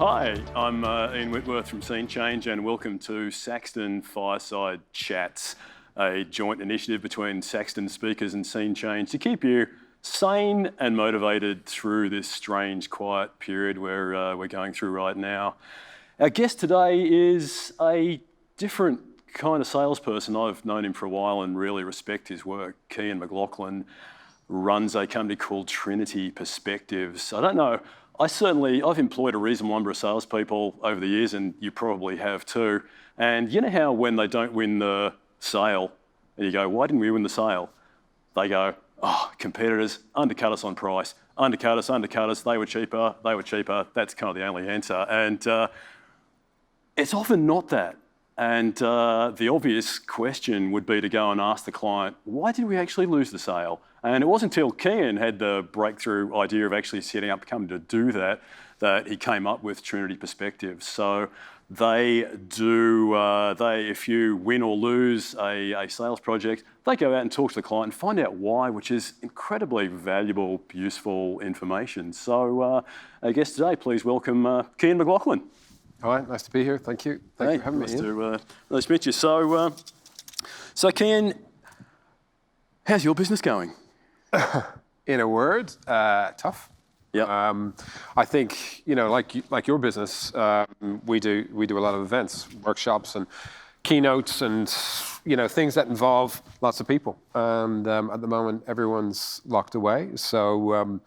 Hi, I'm Ian Whitworth from Scene Change, and welcome to Saxton Fireside Chats, a joint initiative between Saxton Speakers and Scene Change to keep you sane and motivated through this strange, quiet period we're going through right now. Our guest today is a different kind of salesperson. I've known him for a while and really respect his work. Cian McLaughlin runs a company called Trinity Perspectives. I don't know. I've employed a reasonable number of salespeople over the years, and you probably have too. And you know how when they don't win the sale, and you go, why didn't we win the sale? They go, competitors undercut us on price, undercut us, they were cheaper. That's kind of the only answer. And it's often not that. And the obvious question would be to go and ask the client, why did we actually lose the sale? And it wasn't until Cian had the breakthrough idea of actually setting up a company to do that he came up with Trinity Perspectives. So if you win or lose a sales project, they go out and talk to the client and find out why, which is incredibly valuable, useful information. So I guess today, please welcome Cian McLaughlin. All right, nice to be here. Thank you. Thank you for having me. Nice to meet you. So Cian, how's your business going? In a word, tough. Yeah. I think like your business, we do a lot of events, workshops, and keynotes, and things that involve lots of people. And at the moment, everyone's locked away. So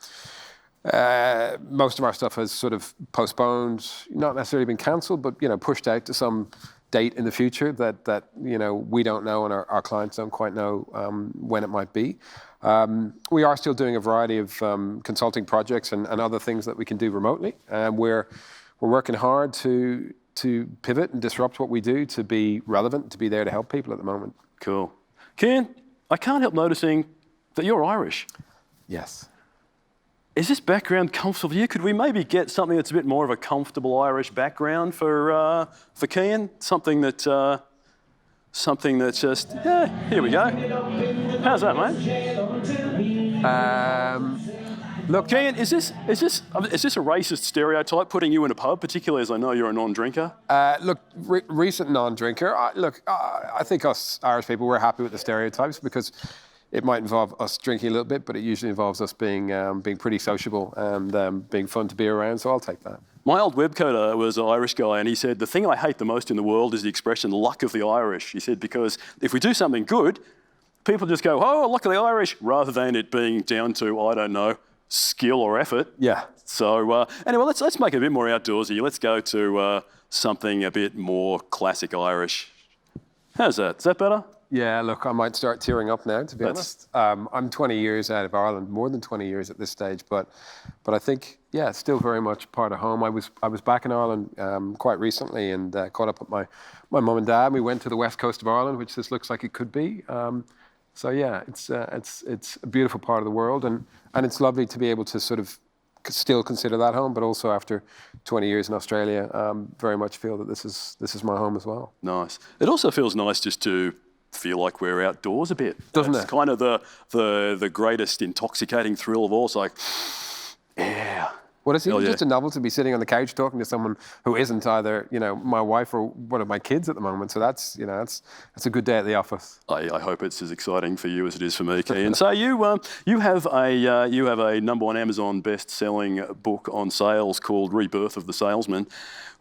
most of our stuff has sort of postponed, not necessarily been cancelled, but pushed out to some date in the future that we don't know, and our clients don't quite know when it might be. We are still doing a variety of consulting projects and other things that we can do remotely. We're working hard to pivot and disrupt what we do to be relevant, to be there to help people at the moment. Cool. Cian, I can't help noticing that you're Irish. Yes. Is this background comfortable for you? Could we maybe get something that's a bit more of a comfortable Irish background for Cian? Something that's just, here we go. How's that, mate? Look, Cian, is this a racist stereotype putting you in a pub, particularly as I know you're a non-drinker? Recent non-drinker. I think us Irish people, we're happy with the stereotypes because it might involve us drinking a little bit, but it usually involves us being pretty sociable and being fun to be around, so I'll take that. My old web coder was an Irish guy, and he said, the thing I hate the most in the world is the expression luck of the Irish. He said, because if we do something good, people just go, oh, luck of the Irish, rather than it being down to, I don't know, skill or effort. Yeah. So anyway, let's make it a bit more outdoorsy. Let's go to something a bit more classic Irish. How's that? Is that better? Yeah, look, I might start tearing up now, to be honest. I'm 20 years out of Ireland, more than 20 years at this stage, but I think, yeah, it's still very much part of home. I was back in Ireland quite recently and caught up with my mum and dad. We went to the west coast of Ireland, which this looks like it could be. So yeah, it's a beautiful part of the world, and it's lovely to be able to sort of still consider that home, but also after 20 years in Australia, very much feel that this is my home as well. Nice. It also feels nice just to feel like we're outdoors a bit. Doesn't it? It's kind of the greatest intoxicating thrill of all. It's like, yeah. Well, it's even just a novelty to be sitting on the couch talking to someone who isn't either, my wife or one of my kids at the moment. So that's a good day at the office. I hope it's as exciting for you as it is for me, Cian. So you have a number one Amazon best-selling book on sales called Rebirth of the Salesman,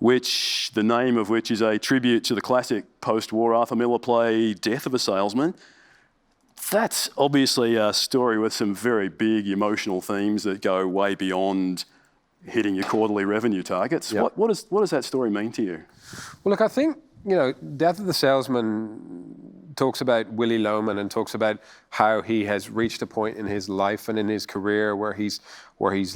which the name of which is a tribute to the classic post-war Arthur Miller play Death of a Salesman. That's obviously a story with some very big emotional themes that go way beyond hitting your quarterly revenue targets. Yep. What does that story mean to you? Well, look, I think, Death of the Salesman talks about Willy Loman and talks about how he has reached a point in his life and in his career where he's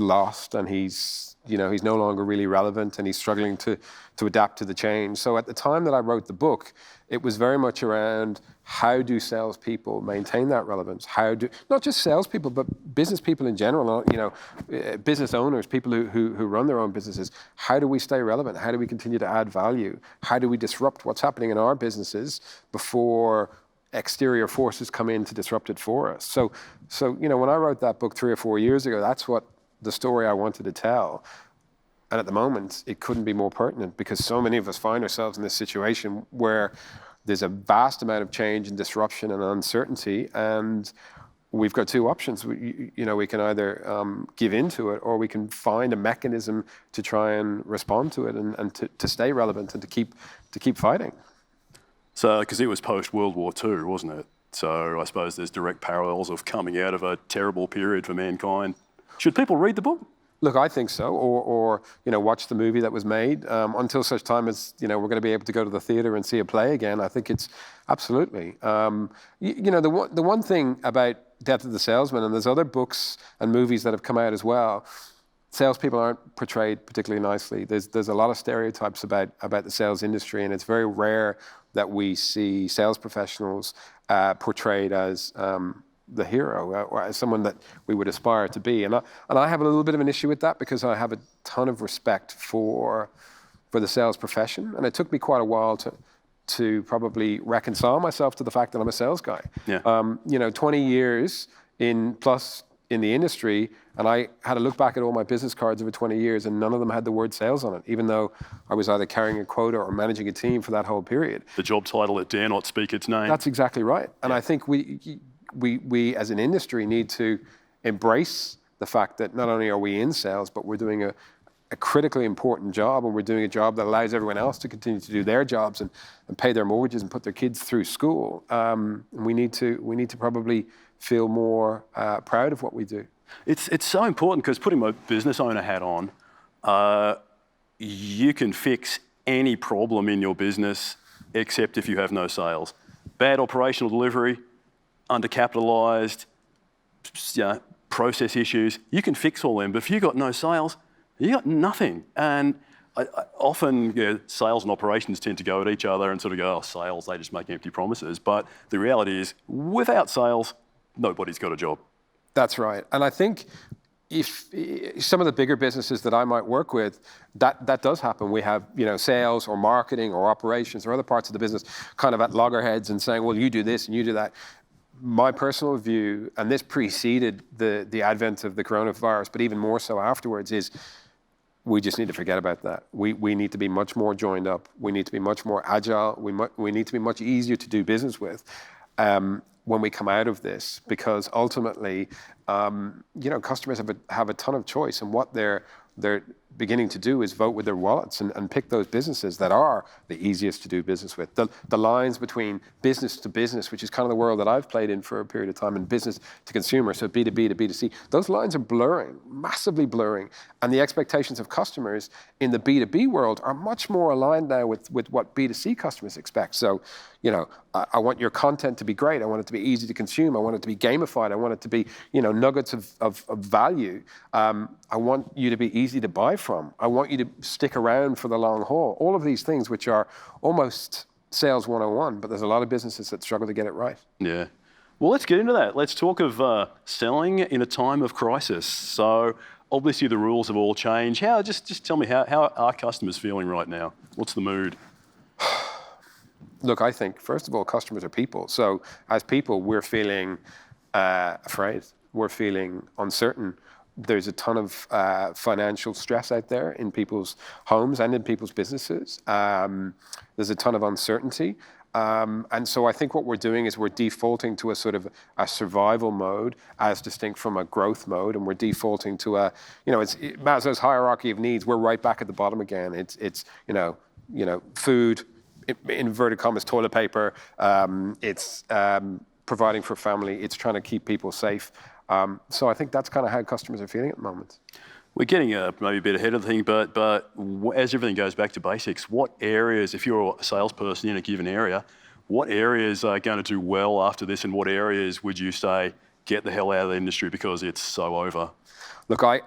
lost and he's no longer really relevant and he's struggling to adapt to the change. So at the time that I wrote the book, it was very much around how do salespeople maintain that relevance? How do, not just salespeople, but business people in general, business owners, people who run their own businesses, how do we stay relevant? How do we continue to add value? How do we disrupt what's happening in our businesses before exterior forces come in to disrupt it for us? So when I wrote that book 3 or 4 years ago, that's what the story I wanted to tell. And at the moment, it couldn't be more pertinent because so many of us find ourselves in this situation where there's a vast amount of change and disruption and uncertainty, and we've got two options. We can either give into it, or we can find a mechanism to try and respond to it and to stay relevant and to keep fighting. So, because it was post-World War II, wasn't it? So I suppose there's direct parallels of coming out of a terrible period for mankind. Should people read the book? Look, I think so, or watch the movie that was made until such time as we're going to be able to go to the theatre and see a play again. I think it's absolutely. The one thing about Death of the Salesman, and there's other books and movies that have come out as well. Salespeople aren't portrayed particularly nicely. There's a lot of stereotypes about the sales industry, and it's very rare that we see sales professionals portrayed as the hero, or as someone that we would aspire to be. And I have a little bit of an issue with that because I have a ton of respect for the sales profession. And it took me quite a while to probably reconcile myself to the fact that I'm a sales guy. Yeah. 20 years plus in the industry, and I had to look back at all my business cards over 20 years, and none of them had the word sales on it, even though I was either carrying a quota or managing a team for that whole period. The job title, it dare not speak its name. That's exactly right. And I think we as an industry need to embrace the fact that not only are we in sales, but we're doing a critically important job, and we're doing a job that allows everyone else to continue to do their jobs and pay their mortgages and put their kids through school. We need to probably feel more proud of what we do. It's so important because, putting my business owner hat on, you can fix any problem in your business except if you have no sales. Bad operational delivery, undercapitalized, process issues, you can fix all them, but if you've got no sales, you got nothing. And often sales and operations tend to go at each other and sort of go, oh, sales, they just make empty promises. But the reality is, without sales, nobody's got a job. That's right. And I think if some of the bigger businesses that I might work with, that does happen. We have sales or marketing or operations or other parts of the business kind of at loggerheads and saying, well, you do this and you do that. My personal view, and this preceded the advent of the coronavirus, but even more so afterwards, is we just need to forget about that. We need to be much more joined up. We need to be much more agile. We need to be much easier to do business with when we come out of this, because ultimately, customers have a ton of choice, and what they're beginning to do is vote with their wallets and pick those businesses that are the easiest to do business with. The lines between business to business, which is kind of the world that I've played in for a period of time, and business to consumer, so B2B to B2C, those lines are blurring, massively blurring. And the expectations of customers in the B2B world are much more aligned now with what B2C customers expect. So, I want your content to be great. I want it to be easy to consume. I want it to be gamified. I want it to be, nuggets of value. I want you to be easy to buy from. I want you to stick around for the long haul. All of these things which are almost sales 101, but there's a lot of businesses that struggle to get it right. Yeah. Well, let's get into that. Let's talk of selling in a time of crisis. So obviously the rules have all changed. Just tell me, how are customers feeling right now? What's the mood? Look, I think, first of all, customers are people. So as people, we're feeling afraid. We're feeling uncertain. There's a ton of financial stress out there in people's homes and in people's businesses. There's a ton of uncertainty. And so I think what we're doing is we're defaulting to a sort of a survival mode as distinct from a growth mode. And we're defaulting to it's Maslow's hierarchy of needs. We're right back at the bottom again. It's food, inverted commas, toilet paper. It's providing for family. It's trying to keep people safe. So I think that's kind of how customers are feeling at the moment. We're getting maybe a bit ahead of the thing, but as everything goes back to basics, what areas, if you're a salesperson in a given area, what areas are going to do well after this, and what areas would you say, get the hell out of the industry because it's so over? Look, I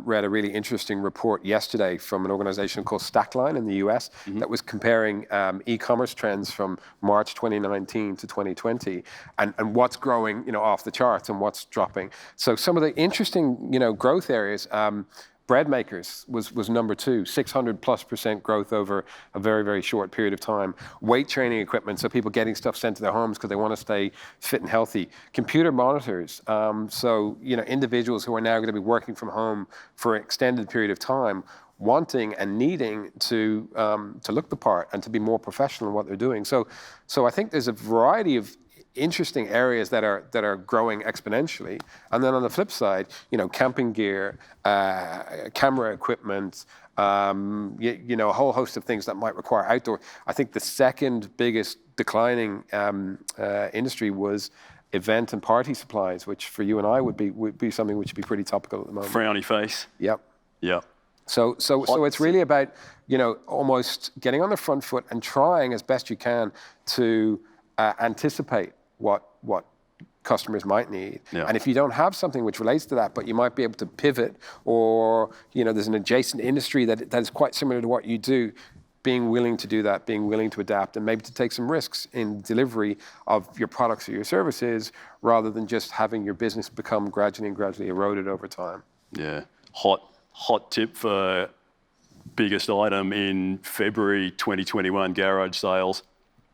read a really interesting report yesterday from an organization called Stackline in the US that was comparing e-commerce trends from March 2019 to 2020 and what's growing, off the charts and what's dropping. So some of the interesting, growth areas, bread makers was number 2, 600+% growth over a very, very short period of time. Weight training equipment, so people getting stuff sent to their homes because they want to stay fit and healthy. Computer monitors, so individuals who are now going to be working from home for an extended period of time wanting and needing to look the part and to be more professional in what they're doing. So I think there's a variety of interesting areas that are growing exponentially. And then on the flip side, camping gear, camera equipment, a whole host of things that might require outdoor. I think the second biggest declining industry was event and party supplies, which for you and I would be something which would be pretty topical at the moment. Frowny face. Yep. Yep. So it's really about, almost getting on the front foot and trying as best you can to anticipate what customers might need. Yeah. And if you don't have something which relates to that, but you might be able to pivot, or there's an adjacent industry that is quite similar to what you do, being willing to do that, being willing to adapt, and maybe to take some risks in delivery of your products or your services, rather than just having your business become gradually eroded over time. Yeah. Hot tip for biggest item in February 2021 garage sales,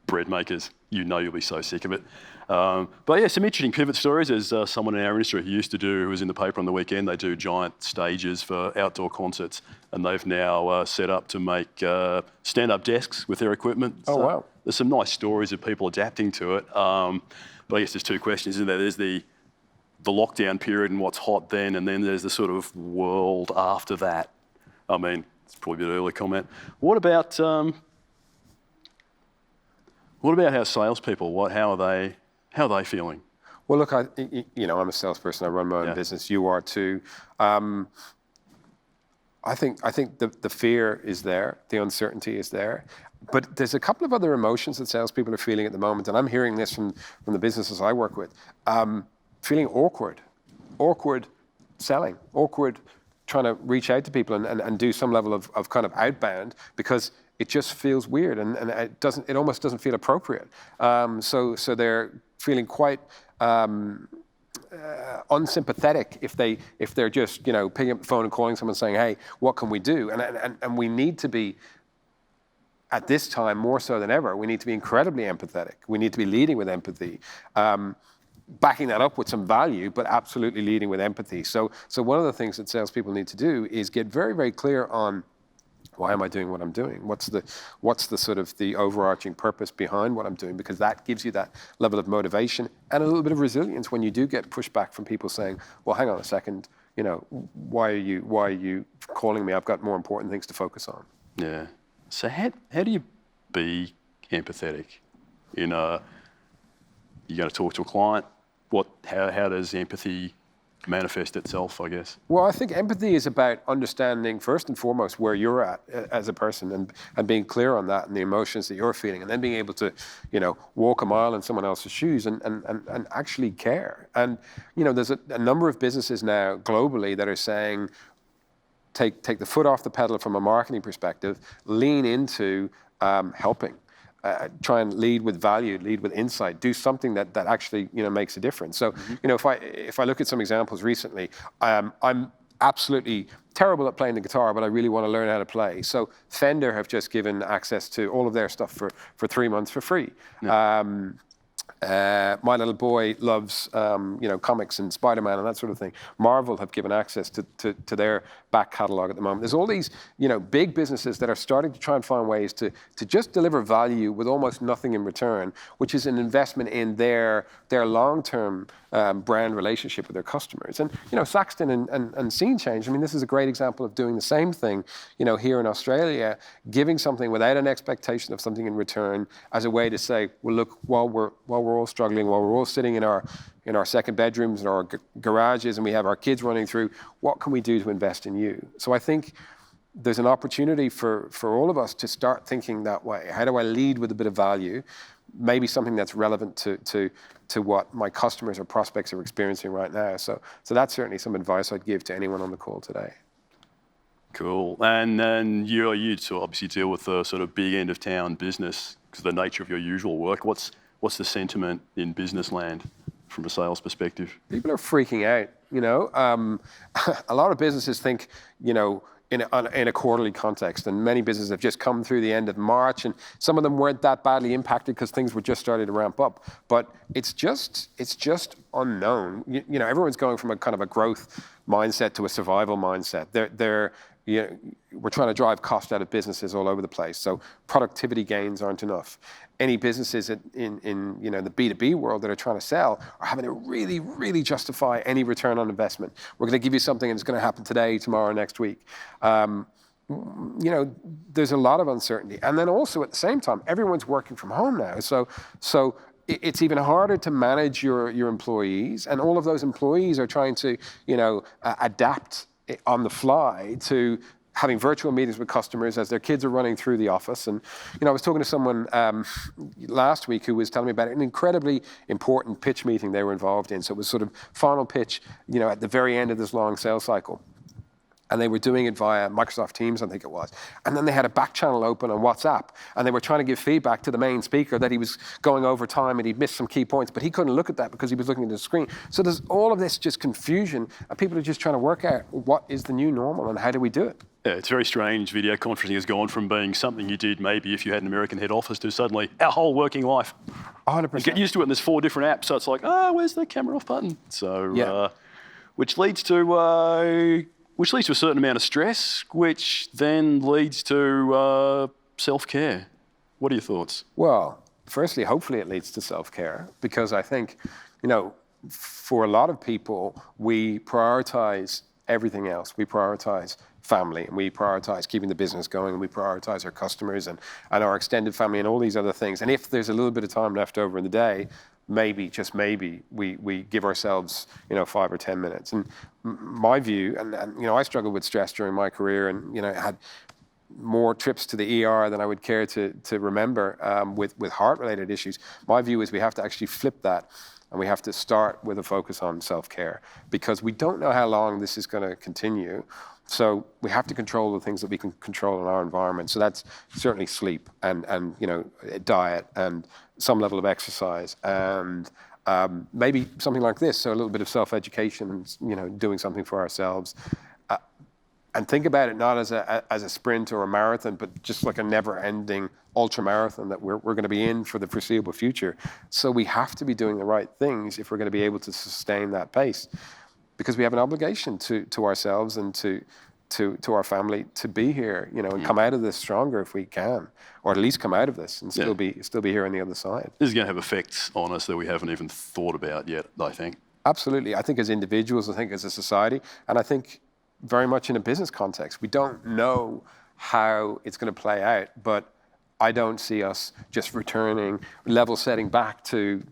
bread makers. You'll be so sick of it. But yeah, some interesting pivot stories. There's someone in our industry who used to do, who was in the paper on the weekend, they do giant stages for outdoor concerts, and they've now set up to make stand-up desks with their equipment. Oh, wow. There's some nice stories of people adapting to it. But I guess there's two questions, isn't there? There's the lockdown period and what's hot then, and then there's the sort of world after that. I mean, it's probably a bit early comment. What about how salespeople? How are they feeling? Well, look, I'm a salesperson. I run my own business. You are too. I think the fear is there, the uncertainty is there, but there's a couple of other emotions that salespeople are feeling at the moment, and I'm hearing this from the businesses I work with. Feeling awkward selling, awkward trying to reach out to people and do some level of kind of outbound, because it just feels weird and it almost doesn't feel appropriate. So they're feeling quite unsympathetic if they're just picking up the phone and calling someone saying, hey, what can we do? And we need to be, at this time more so than ever, we need to be incredibly empathetic. We need to be leading with empathy. Backing that up with some value, but absolutely leading with empathy. So one of the things that salespeople need to do is get very, very clear on, why am I doing what I'm doing? What's the sort of the overarching purpose behind what I'm doing? Because that gives you that level of motivation and a little bit of resilience when you do get pushback from people saying, well, hang on a second, why are you calling me? I've got more important things to focus on. Yeah. So how do you be empathetic? You're going to talk to a client. How does empathy manifest itself, I guess? Well, I think empathy is about understanding, first and foremost, where you're at as a person and being clear on that and the emotions that you're feeling, and then being able to, walk a mile in someone else's shoes and actually care. And, there's a number of businesses now globally that are saying, take the foot off the pedal from a marketing perspective, lean into helping. Try and lead with value, lead with insight, do something that actually makes a difference. So if I look at some examples recently, I'm absolutely terrible at playing the guitar, but I really want to learn how to play. So Fender have just given access to all of their stuff for 3 months for free. Yeah. My little boy loves comics and Spider-Man and that sort of thing. Marvel have given access to their back catalogue at the moment. There's all these big businesses that are starting to try and find ways to just deliver value with almost nothing in return, which is an investment in their long-term brand relationship with their customers. And Saxton and Scene Change, I mean, this is a great example of doing the same thing here in Australia, giving something without an expectation of something in return as a way to say, well, look, while we're all struggling, while we're all sitting in our second bedrooms and our garages and we have our kids running through, what can we do to invest in you? So I think there's an opportunity for all of us to start thinking that way. How do I lead with a bit of value? Maybe something that's relevant to what my customers or prospects are experiencing right now. So that's certainly some advice I'd give to anyone on the call today. Cool. And then you obviously deal with the sort of big end of town business because of the nature of your usual work. What's the sentiment in business land from a sales perspective? People are freaking out. A lot of businesses think, in a quarterly context, and many businesses have just come through the end of March, and some of them weren't that badly impacted because things were just starting to ramp up. But it's just unknown. Everyone's going from a kind of a growth mindset to a survival mindset. They're we're trying to drive cost out of businesses all over the place. So productivity gains aren't enough. Any businesses in the B2B world that are trying to sell are having to really, really justify any return on investment. We're going to give you something and it's going to happen today, tomorrow, next week. There's a lot of uncertainty. And then also at the same time, everyone's working from home now. So it's even harder to manage your employees. And all of those employees are trying to, adapt on the fly to having virtual meetings with customers as their kids are running through the office. And, I was talking to someone last week who was telling me about an incredibly important pitch meeting they were involved in. So it was sort of final pitch, at the very end of this long sales cycle. And they were doing it via Microsoft Teams, I think it was. And then they had a back channel open on WhatsApp. And they were trying to give feedback to the main speaker that he was going over time and he'd missed some key points. But he couldn't look at that because he was looking at the screen. So there's all of this just confusion. And people are just trying to work out what is the new normal and how do we do it? Yeah, it's very strange. Video conferencing has gone from being something you did maybe if you had an American head office to suddenly our whole working life. 100%. You get used to it and there's 4 different apps. So it's like, where's the camera off button? So, which leads to a certain amount of stress, which then leads to self-care. What are your thoughts? Well, firstly, hopefully it leads to self-care because I think, for a lot of people, we prioritize everything else. We prioritize family and we prioritize keeping the business going and we prioritize our customers and our extended family and all these other things. And if there's a little bit of time left over in the day, maybe, just maybe, we give ourselves, 5 or 10 minutes. And my view, and I struggled with stress during my career and, had more trips to the ER than I would care to remember with heart-related issues. My view is we have to actually flip that and we have to start with a focus on self-care because we don't know how long this is going to continue. So we have to control the things that we can control in our environment. So that's certainly sleep and diet and some level of exercise and maybe something like this. So a little bit of self-education and doing something for ourselves. And think about it not as a sprint or a marathon, but just like a never-ending ultra marathon that we're going to be in for the foreseeable future. So we have to be doing the right things if we're going to be able to sustain that pace. Because we have an obligation to ourselves and to our family to be here, and come out of this stronger if we can, or at least come out of this and still be here on the other side. This is going to have effects on us that we haven't even thought about yet, I think. Absolutely. I think as individuals, I think as a society, and I think very much in a business context, we don't know how it's going to play out, but I don't see us just returning, level setting back to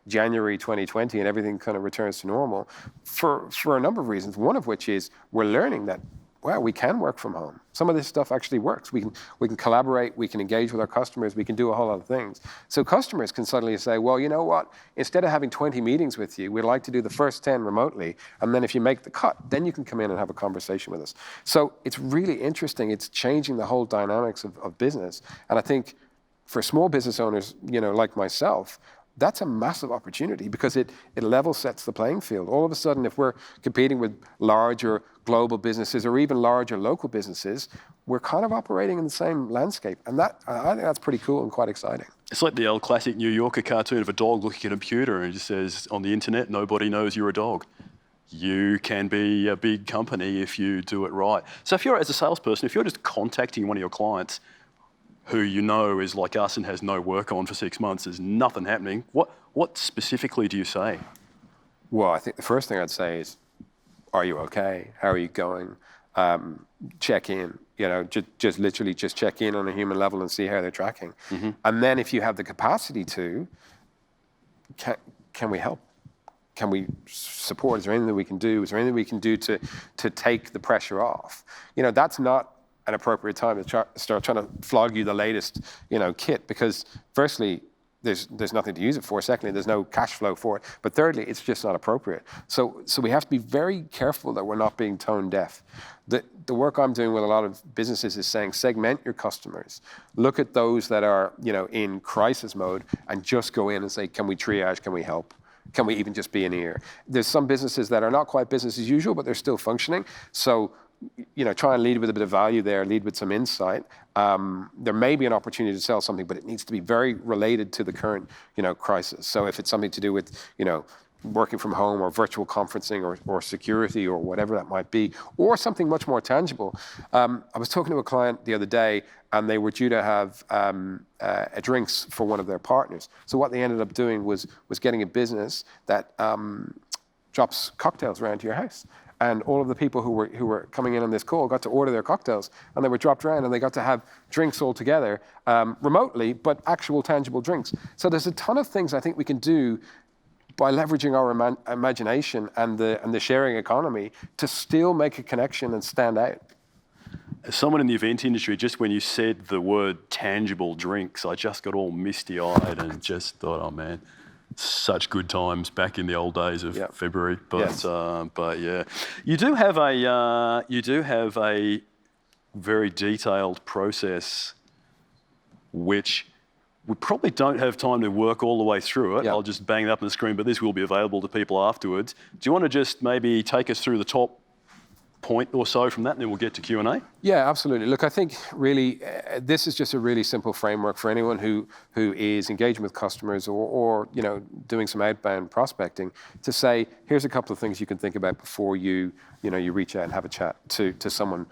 January 2020 and everything kind of returns to normal for a number of reasons. One of which is we're learning that, we can work from home. Some of this stuff actually works. We can collaborate, we can engage with our customers, we can do a whole lot of things. So customers can suddenly say, well, you know what? Instead of having 20 meetings with you, we'd like to do the first 10 remotely. And then if you make the cut, then you can come in and have a conversation with us. So it's really interesting. It's changing the whole dynamics of business. And I think for small business owners, like myself, that's a massive opportunity because it level sets the playing field. All of a sudden, if we're competing with larger global businesses or even larger local businesses, we're kind of operating in the same landscape. And I think that's pretty cool and quite exciting. It's like the old classic New Yorker cartoon of a dog looking at a computer and it just says, on the internet, nobody knows you're a dog. You can be a big company if you do it right. So if you're, as a salesperson, if you're just contacting one of your clients who is like us and has no work on for 6 months, there's nothing happening, what specifically do you say? Well, I think the first thing I'd say is, are you okay? How are you going? Check in, just literally just check in on a human level and see how they're tracking. Mm-hmm. And then if you have the capacity to, can we help? Can we support? Is there anything that we can do? Is there anything we can do to take the pressure off? That's not an appropriate time to start trying to flog you the latest, kit, because firstly, there's nothing to use it for. Secondly, there's no cash flow for it. But thirdly, it's just not appropriate. So we have to be very careful that we're not being tone deaf. The work I'm doing with a lot of businesses is saying segment your customers. Look at those that are, in crisis mode and just go in and say, can we triage? Can we help? Can we even just be an ear? There's some businesses that are not quite business as usual, but they're still functioning. So try and lead with a bit of value there, lead with some insight. There may be an opportunity to sell something, but it needs to be very related to the current, crisis. So if it's something to do with, working from home or virtual conferencing or security or whatever that might be, or something much more tangible. I was talking to a client the other day, and they were due to have drinks for one of their partners. So what they ended up doing was getting a business that drops cocktails around to your house. And all of the people who were coming in on this call got to order their cocktails, and they were dropped around, and they got to have drinks all together remotely, but actual tangible drinks. So there's a ton of things I think we can do by leveraging our imagination and the sharing economy to still make a connection and stand out. As someone in the event industry, just when you said the word tangible drinks, I just got all misty-eyed and just thought, oh man, such good times back in the old days of February. But Yes. But yeah, you do have a very detailed process, which we probably don't have time to work all the way through it. Yeah. I'll just bang it up on the screen, but this will be available to people afterwards. Do you want to just maybe take us through the top point or so from that, and then we'll get to Q&A? Yeah, absolutely. Look, I think really this is just a really simple framework for anyone who is engaging with customers or doing some outbound prospecting to say, here's a couple of things you can think about before you reach out and have a chat to someone.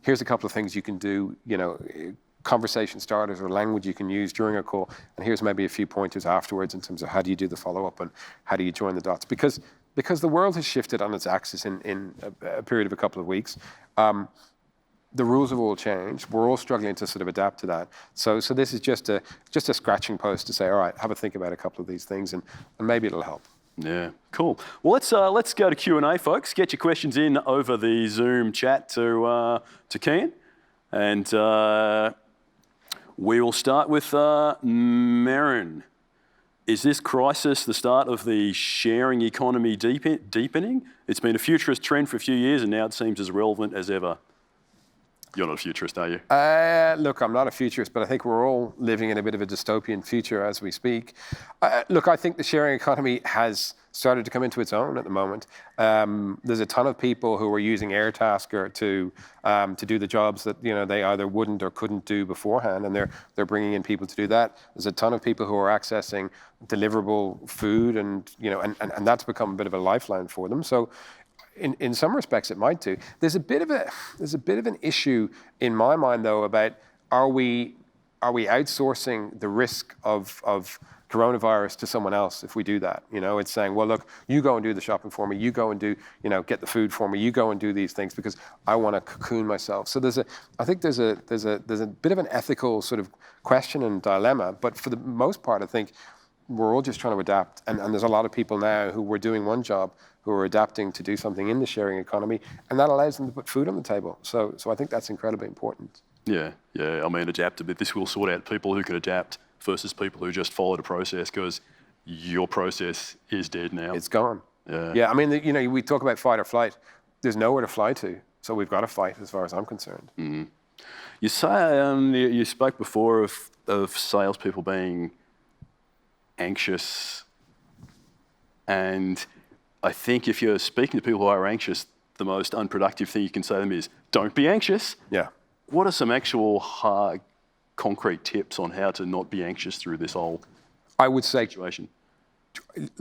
Here's a couple of things you can do, conversation starters or language you can use during a call, and here's maybe a few pointers afterwards in terms of how do you do the follow-up and how do you join the dots. Because the world has shifted on its axis in a period of a couple of weeks. The rules have all changed. We're all struggling to sort of adapt to that. So this is just a scratching post to say, all right, have a think about a couple of these things, and maybe it'll help. Yeah, cool. Well, let's go to Q&A, folks. Get your questions in over the Zoom chat to Kian, and we will start with Marin. Is this crisis the start of the sharing economy deepening? It's been a futurist trend for a few years, and now it seems as relevant as ever. You're not a futurist, are you? Look, I'm not a futurist, but I think we're all living in a bit of a dystopian future as we speak. Look, I think the sharing economy has started to come into its own at the moment. There's a ton of people who are using Airtasker to do the jobs that they either wouldn't or couldn't do beforehand, and they're bringing in people to do that. There's a ton of people who are accessing deliverable food, and that's become a bit of a lifeline for them. So, in some respects, it might do. There's a bit of an issue in my mind, though, about are we outsourcing the risk of coronavirus to someone else if we do that? It's saying, well, look, you go and do the shopping for me. You go and do, get the food for me. You go and do these things because I want to cocoon myself. So I think there's a bit of an ethical sort of question and dilemma. But for the most part, I think we're all just trying to adapt. And there's a lot of people now who were doing one job who are adapting to do something in the sharing economy, and that allows them to put food on the table. So I think that's incredibly important. Yeah. I mean, adapt a bit. This will sort out people who can adapt versus people who just followed a process, because your process is dead now. It's gone. Yeah. I mean, we talk about fight or flight. There's nowhere to fly to, so we've got to fight as far as I'm concerned. Mm-hmm. You say you spoke before of salespeople being anxious, and I think if you're speaking to people who are anxious, the most unproductive thing you can say to them is, don't be anxious. Yeah. What are some actual hard, concrete tips on how to not be anxious through this whole I would say situation?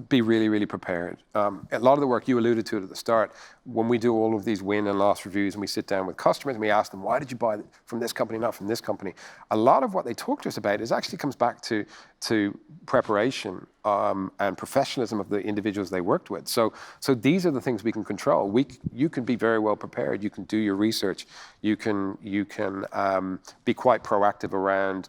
Be really, really prepared. A lot of the work you alluded to it at the start, when we do all of these win and loss reviews and we sit down with customers and we ask them, why did you buy from this company, not from this company? A lot of what they talk to us about actually comes back to preparation and professionalism of the individuals they worked with. So these are the things we can control. You can be very well prepared. You can do your research. You can be quite proactive around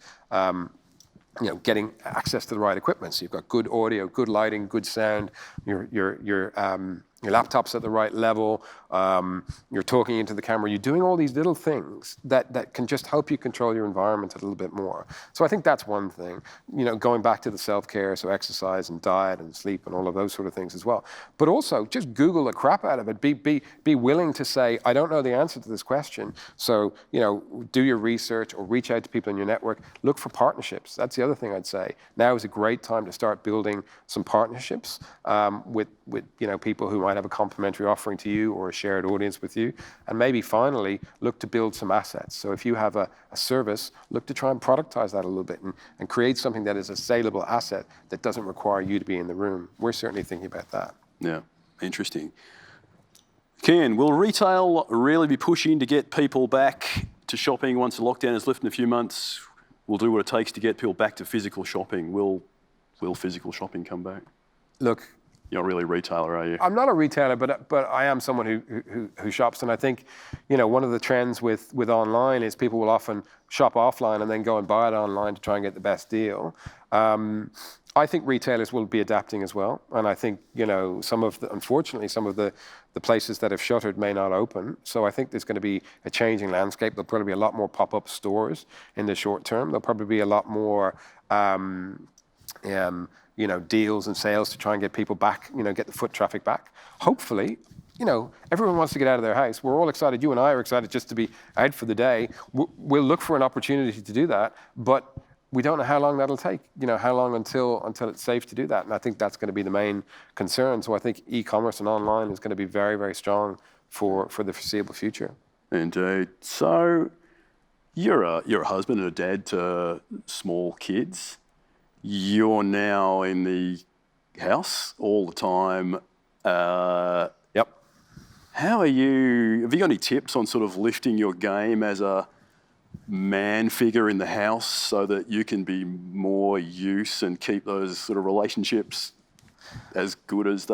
getting access to the right equipment. So you've got good audio, good lighting, good sound. Your laptop's at the right level. You're talking into the camera. You're doing all these little things that can just help you control your environment a little bit more. So I think that's one thing. Going back to the self-care, so exercise and diet and sleep and all of those sort of things as well. But also just Google the crap out of it. Be willing to say, I don't know the answer to this question. So do your research or reach out to people in your network. Look for partnerships. That's the other thing I'd say. Now is a great time to start building some partnerships with people who might might have a complementary offering to you or a shared audience with you. And maybe finally, look to build some assets. So if you have a service, look to try and productize that a little bit and create something that is a saleable asset that doesn't require you to be in the room. We're certainly thinking about that. Yeah, interesting. Ken, will retail really be pushing to get people back to shopping once the lockdown is lifted in a few months? We'll do what it takes to get people back to physical shopping. Will physical shopping come back? Look, you're not really a retailer, are you? I'm not a retailer, but I am someone who shops, and I think, one of the trends with online is people will often shop offline and then go and buy it online to try and get the best deal. I think retailers will be adapting as well, and I think unfortunately some of the places that have shuttered may not open. So I think there's going to be a changing landscape. There'll probably be a lot more pop-up stores in the short term. There'll probably be a lot more deals and sales to try and get people back, get the foot traffic back. Hopefully, everyone wants to get out of their house. We're all excited. You and I are excited just to be out for the day. We'll look for an opportunity to do that, but we don't know how long that'll take. How long until it's safe to do that. And I think that's going to be the main concern. So I think e-commerce and online is going to be very, very strong for the foreseeable future. Indeed. So you're a husband and a dad to small kids. You're now in the house all the time. Yep. Have you got any tips on sort of lifting your game as a man figure in the house so that you can be more use and keep those sort of relationships as good as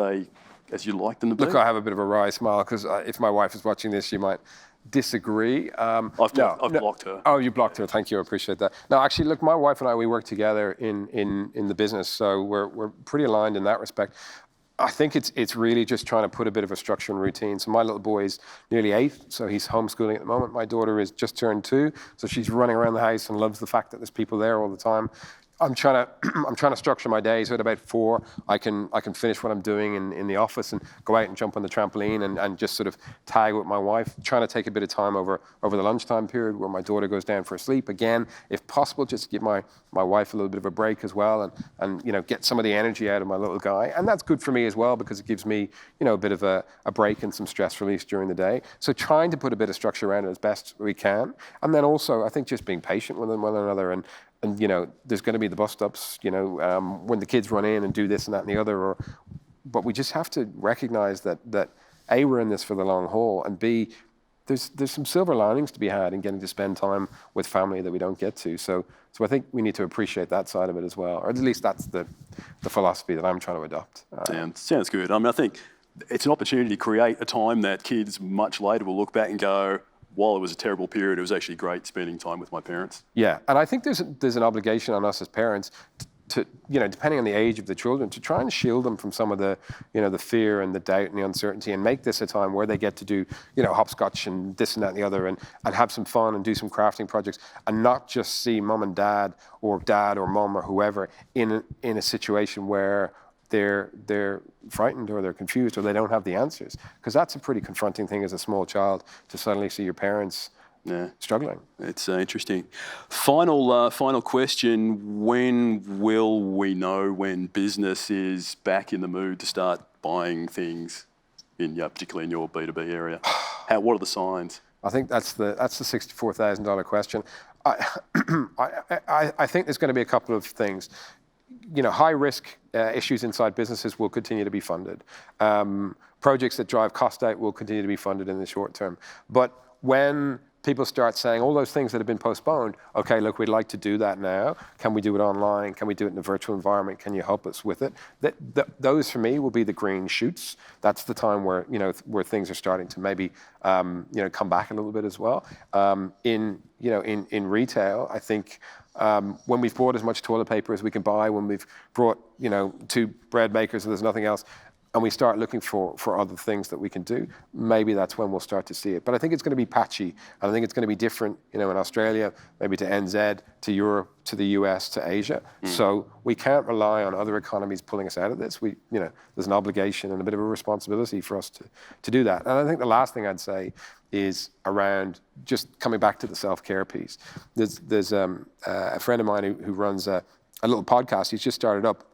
you like them to be? Look, I have a bit of a wry smile because if my wife is watching this, she might disagree. I've blocked her. Oh, you blocked her. Thank you. I appreciate that. No, actually, look, my wife and I, we work together in the business, so we're pretty aligned in that respect. I think it's really just trying to put a bit of a structure and routine. So my little boy is nearly 8, so he's homeschooling at the moment. My daughter is just turned 2, so she's running around the house and loves the fact that there's people there all the time. I'm trying to structure my day so at about 4 I can finish what I'm doing in the office and go out and jump on the trampoline and just sort of tag with my wife, trying to take a bit of time over the lunchtime period where my daughter goes down for sleep. Again, if possible, just give my wife a little bit of a break as well and get some of the energy out of my little guy. And that's good for me as well because it gives me a bit of a break and some stress release during the day. So trying to put a bit of structure around it as best we can. And then also, I think just being patient with one another and there's going to be the bus stops, when the kids run in and do this and that and the other. But we just have to recognize that A, we're in this for the long haul, and B, there's some silver linings to be had in getting to spend time with family that we don't get to. So I think we need to appreciate that side of it as well, or at least that's the philosophy that I'm trying to adopt. Sounds good. I mean, I think it's an opportunity to create a time that kids much later will look back and go, while it was a terrible period, it was actually great spending time with my parents. Yeah, and I think there's an obligation on us as parents to depending on the age of the children, to try and shield them from some of the, the fear and the doubt and the uncertainty, and make this a time where they get to do, hopscotch and this and that and the other, and have some fun and do some crafting projects, and not just see mum and dad or mum or whoever in a situation where they're frightened or they're confused or they don't have the answers, because that's a pretty confronting thing as a small child to suddenly see your parents struggling. It's interesting. Final question: when will we know when business is back in the mood to start buying things, particularly in your B2B area? What are the signs? I think that's the $64,000 question. I think there's going to be a couple of things. High risk issues inside businesses will continue to be funded. Projects that drive cost out will continue to be funded in the short term. But when people start saying all those things that have been postponed, okay, look, we'd like to do that now. Can we do it online? Can we do it in a virtual environment? Can you help us with it? Those for me will be the green shoots. That's the time where things are starting to maybe come back a little bit as well. In retail, I think when we've bought as much toilet paper as we can buy, when we've brought 2 bread makers and there's nothing else, and we start looking for other things that we can do, maybe that's when we'll start to see it. But I think it's going to be patchy, and I think it's going to be different, in Australia, maybe to NZ, to Europe, to the US, to Asia. So we can't rely on other economies pulling us out of this. There's an obligation and a bit of a responsibility for us to do that. And I think the last thing I'd say is around just coming back to the self-care piece. There's a friend of mine who runs a little podcast. He's just started up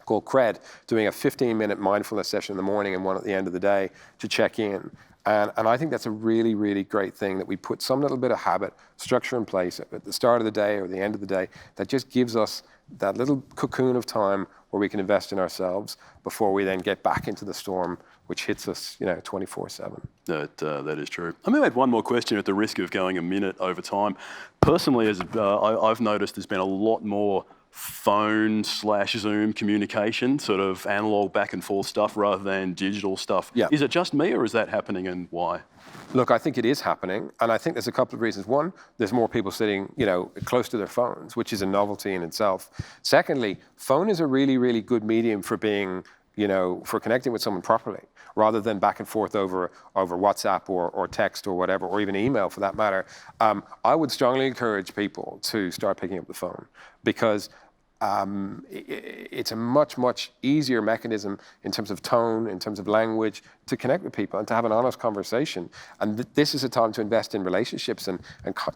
called Cred, doing a 15-minute mindfulness session in the morning and one at the end of the day to check in. And I think that's a really, really great thing, that we put some little bit of habit, structure in place at the start of the day or the end of the day that just gives us that little cocoon of time where we can invest in ourselves before we then get back into the storm, which hits us, 24/7. That is true. I'm going to add one more question at the risk of going a minute over time. Personally, I've noticed there's been a lot more phone/Zoom communication, sort of analog back and forth stuff rather than digital stuff. Yeah. Is it just me, or is that happening, and why? Look, I think it is happening, and I think there's a couple of reasons. One, there's more people sitting, close to their phones, which is a novelty in itself. Secondly, phone is a really, really good medium for being, for connecting with someone properly, rather than back and forth over WhatsApp or text or whatever, or even email for that matter. I would strongly encourage people to start picking up the phone, because it's a much, much easier mechanism in terms of tone, in terms of language, to connect with people and to have an honest conversation. And this is a time to invest in relationships and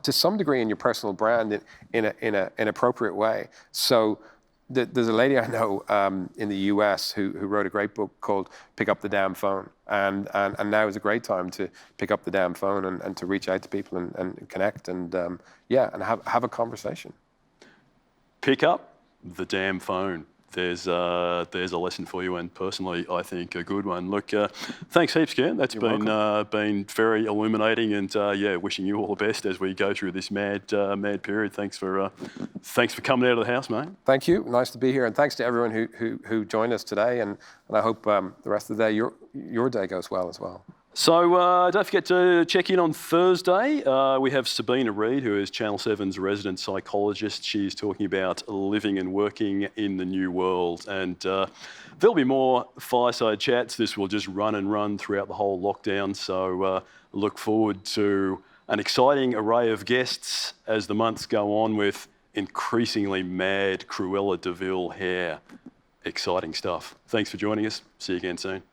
to some degree in your personal brand in an appropriate way. So there's a lady I know in the US who wrote a great book called Pick Up the Damn Phone. And now is a great time to pick up the damn phone and to reach out to people and connect and have a conversation. Pick up the damn phone. There's a lesson for you, and personally, I think a good one. Look, thanks heaps, Ken. That's been very illuminating, and wishing you all the best as we go through this mad period. Thanks for coming out of the house, mate. Thank you. Nice to be here, and thanks to everyone who joined us today. And I hope the rest of the day, your day goes well as well. So don't forget to check in on Thursday. We have Sabina Reid, who is Channel 7's resident psychologist. She's talking about living and working in the new world. And there'll be more fireside chats. This will just run and run throughout the whole lockdown. So look forward to an exciting array of guests as the months go on, with increasingly mad Cruella de Vil hair. Exciting stuff. Thanks for joining us. See you again soon.